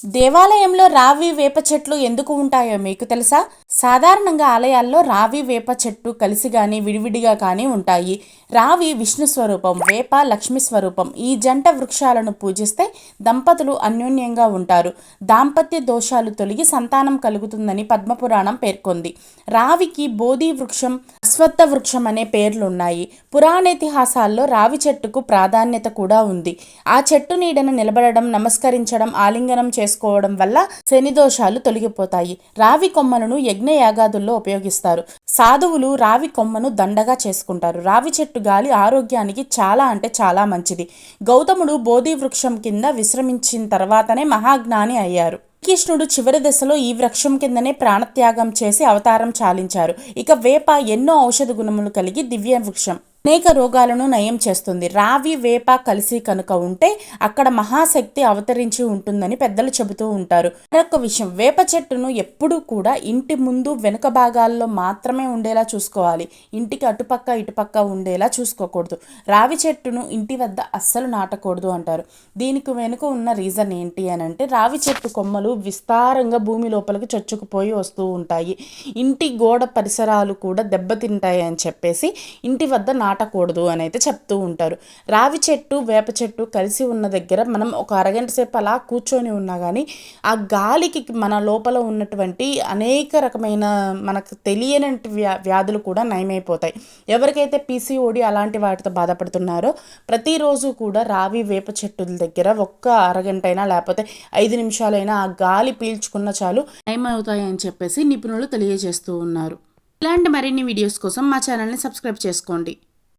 దేవాలయంలో రావి వేప చెట్లు ఎందుకు ఉంటాయో మీకు తెలుసా? సాధారణంగా ఆలయాల్లో రావి వేప చెట్టు కలిసి కానీ విడివిడిగా కానీ ఉంటాయి. రావి విష్ణు స్వరూపం, వేప లక్ష్మి స్వరూపం. ఈ జంట వృక్షాలను పూజిస్తే దంపతులు అన్యోన్యంగా ఉంటారు. దాంపత్య దోషాలు తొలగి సంతానం కలుగుతుందని పద్మపురాణం పేర్కొంది. రావికి బోధి వృక్షం, అశ్వత్థ వృక్షం అనే పేర్లున్నాయి. పురాణేతిహాసాల్లో రావి చెట్టుకు ప్రాధాన్యత కూడా ఉంది. ఆ చెట్టు నీడను నిలబడడం, నమస్కరించడం, ఆలింగనం చేసుకోవడం వల్ల శని దోషాలు తొలగిపోతాయి. రావి కొమ్మలను యజ్ఞయాగాదుల్లో ఉపయోగిస్తారు. సాధువులు రావి కొమ్మను దండగా చేసుకుంటారు. రావి చెట్టు గాలి ఆరోగ్యానికి చాలా అంటే చాలా మంచిది. గౌతముడు బోధి వృక్షం కింద విశ్రమించిన తర్వాతనే మహాజ్ఞాని అయ్యారు. శ్రీకృష్ణుడు చివరి దశలో ఈ వృక్షం కిందనే ప్రాణత్యాగం చేసి అవతారం చాలించారు. ఇక వేప ఎన్నో ఔషధ గుణములు కలిగి దివ్య వృక్షం. అనేక రోగాలను నయం చేస్తుంది. రావి వేప కలిసి కనుక ఉంటే అక్కడ మహాశక్తి అవతరించి ఉంటుందని పెద్దలు చెబుతూ ఉంటారు. మరొక విషయం, వేప చెట్టును ఎప్పుడూ కూడా ఇంటి ముందు వెనుక భాగాల్లో మాత్రమే ఉండేలా చూసుకోవాలి. ఇంటికి అటుపక్క ఇటుపక్క ఉండేలా చూసుకోకూడదు. రావి చెట్టును ఇంటి వద్ద అస్సలు నాటకూడదు అంటారు. దీనికి వెనుక ఉన్న రీజన్ ఏంటి అని అంటే, రావి చెట్టు కొమ్మలు విస్తారంగా భూమి లోపలికి చొచ్చుకుపోయి వస్తూ ఉంటాయి. ఇంటి గోడ పరిసరాలు కూడా దెబ్బతింటాయి అని చెప్పేసి ఇంటి వద్ద నాటకూడదు అని అయితే చెప్తూ ఉంటారు. రావి చెట్టు వేప చెట్టు కలిసి ఉన్న దగ్గర మనం ఒక అరగంట సేపు అలా కూర్చొని ఉన్నా కానీ ఆ గాలికి మన లోపల ఉన్నటువంటి అనేక రకమైన మనకు తెలియని వ్యాధులు కూడా నయమైపోతాయి. ఎవరికైతే పీసీఓడి అలాంటి వాటితో బాధపడుతున్నారో ప్రతిరోజు కూడా రావి వేప చెట్టుల దగ్గర ఒక్క అరగంట అయినా లేకపోతే 5 నిమిషాలైనా ఆ గాలి పీల్చుకున్న చాలు నయమవుతాయి అని చెప్పేసి నిపుణులు తెలియజేస్తూ ఉన్నారు. ఇలాంటి మరిన్ని వీడియోస్ కోసం మా ఛానల్ని సబ్స్క్రైబ్ చేసుకోండి.